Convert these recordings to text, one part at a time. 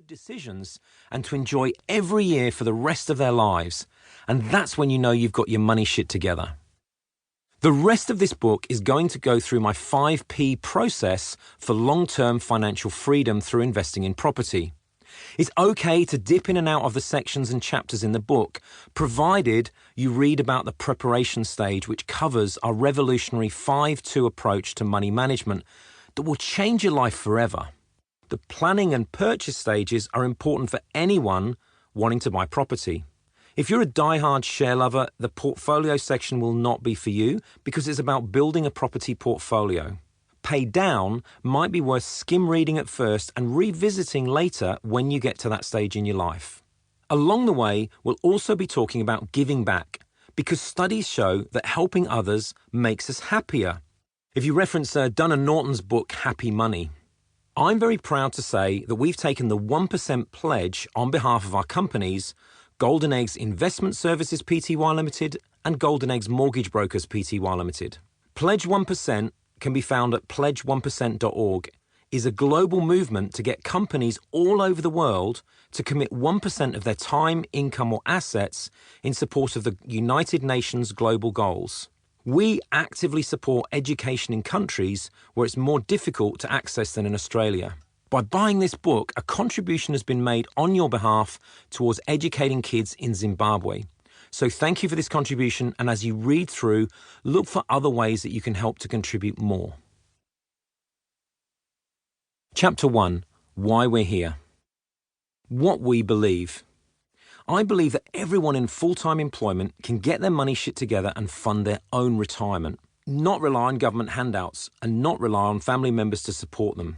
good decisions and to enjoy every year for the rest of their lives. And that's when you know you've got your money shit together. The rest of this book is going to go through my 5P process for long-term financial freedom through investing in property. It's okay to dip in and out of the sections and chapters in the book, provided you read about the preparation stage, which covers our revolutionary 5-2 approach to money management that will change your life forever. The planning and purchase stages are important for anyone wanting to buy property. If you're a die-hard share lover, the portfolio section will not be for you because it's about building a property portfolio. Pay down might be worth skim reading at first and revisiting later when you get to that stage in your life. Along the way, we'll also be talking about giving back because studies show that helping others makes us happier. If you reference Dunn & Norton's book, Happy Money, I'm very proud to say that we've taken the 1% pledge on behalf of our companies, Golden Eggs Investment Services Pty Limited and Golden Eggs Mortgage Brokers Pty Limited. Pledge 1% can be found at pledge1percent.org, is a global movement to get companies all over the world to commit 1% of their time, income or assets in support of the United Nations global goals. We actively support education in countries where it's more difficult to access than in Australia. By buying this book, a contribution has been made on your behalf towards educating kids in Zimbabwe. So thank you for this contribution, and as you read through, look for other ways that you can help to contribute more. Chapter 1. Why we're here. What we believe. I believe that everyone in full-time employment can get their money shit together and fund their own retirement, not rely on government handouts and not rely on family members to support them.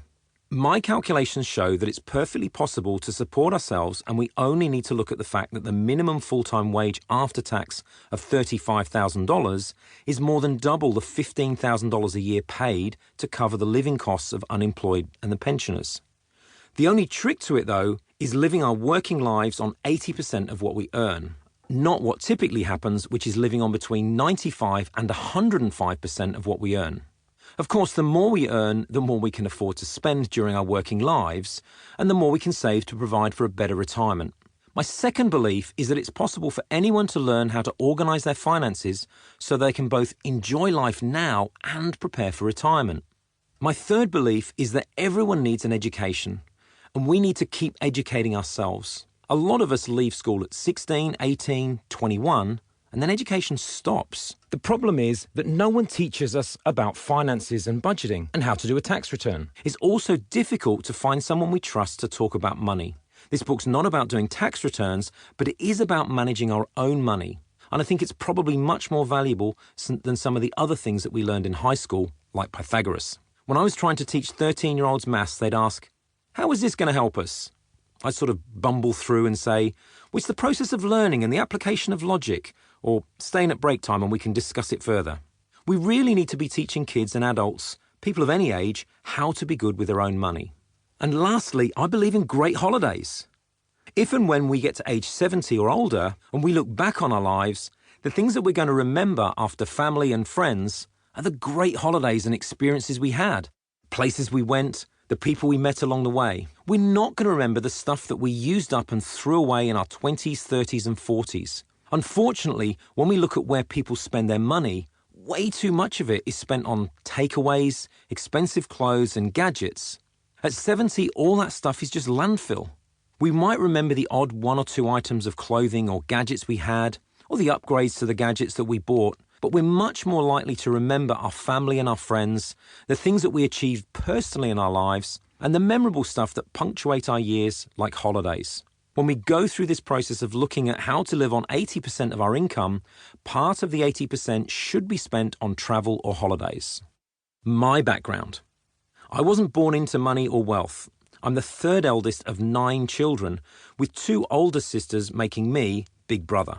My calculations show that it's perfectly possible to support ourselves, and we only need to look at the fact that the minimum full-time wage after tax of $35,000 is more than double the $15,000 a year paid to cover the living costs of unemployed and the pensioners. The only trick to it, though, is living our working lives on 80% of what we earn, not what typically happens, which is living on between 95 and 105% of what we earn. Of course, the more we earn, the more we can afford to spend during our working lives, and the more we can save to provide for a better retirement. My second belief is that it's possible for anyone to learn how to organise their finances so they can both enjoy life now and prepare for retirement. My third belief is that everyone needs an education, and we need to keep educating ourselves. A lot of us leave school at 16, 18, 21, and then education stops. The problem is that no one teaches us about finances and budgeting and how to do a tax return. It's also difficult to find someone we trust to talk about money. This book's not about doing tax returns, but it is about managing our own money. And I think it's probably much more valuable than some of the other things that we learned in high school, like Pythagoras. When I was trying to teach 13-year-olds maths, they'd ask, "How is this going to help us?" I'd sort of bumble through and say, "Well, it's the process of learning and the application of logic," or "staying at break time and we can discuss it further." We really need to be teaching kids and adults, people of any age, how to be good with their own money. And lastly, I believe in great holidays. If and when we get to age 70 or older and we look back on our lives, the things that we're going to remember after family and friends are the great holidays and experiences we had, places we went, the people we met along the way. We're not going to remember the stuff that we used up and threw away in our 20s, 30s and 40s. Unfortunately, when we look at where people spend their money, way too much of it is spent on takeaways, expensive clothes and gadgets. At 70, all that stuff is just landfill. We might remember the odd 1 or 2 items of clothing or gadgets we had, or the upgrades to the gadgets that we bought, but we're much more likely to remember our family and our friends, the things that we achieved personally in our lives, and the memorable stuff that punctuate our years, like holidays. When we go through this process of looking at how to live on 80% of our income, part of the 80% should be spent on travel or holidays. My background. I wasn't born into money or wealth. I'm the third eldest of 9 children, with 2 older sisters making me big brother.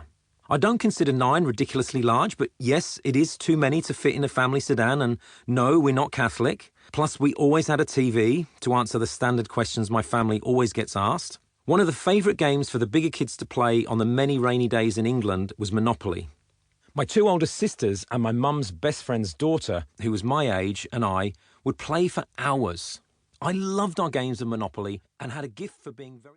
I don't consider 9 ridiculously large, but yes, it is too many to fit in a family sedan, and no, we're not Catholic. Plus, we always had a TV to answer the standard questions my family always gets asked. One of the favourite games for the bigger kids to play on the many rainy days in England was Monopoly. My 2 older sisters and my mum's best friend's daughter, who was my age, and I would play for hours. I loved our games of Monopoly and had a gift for being very...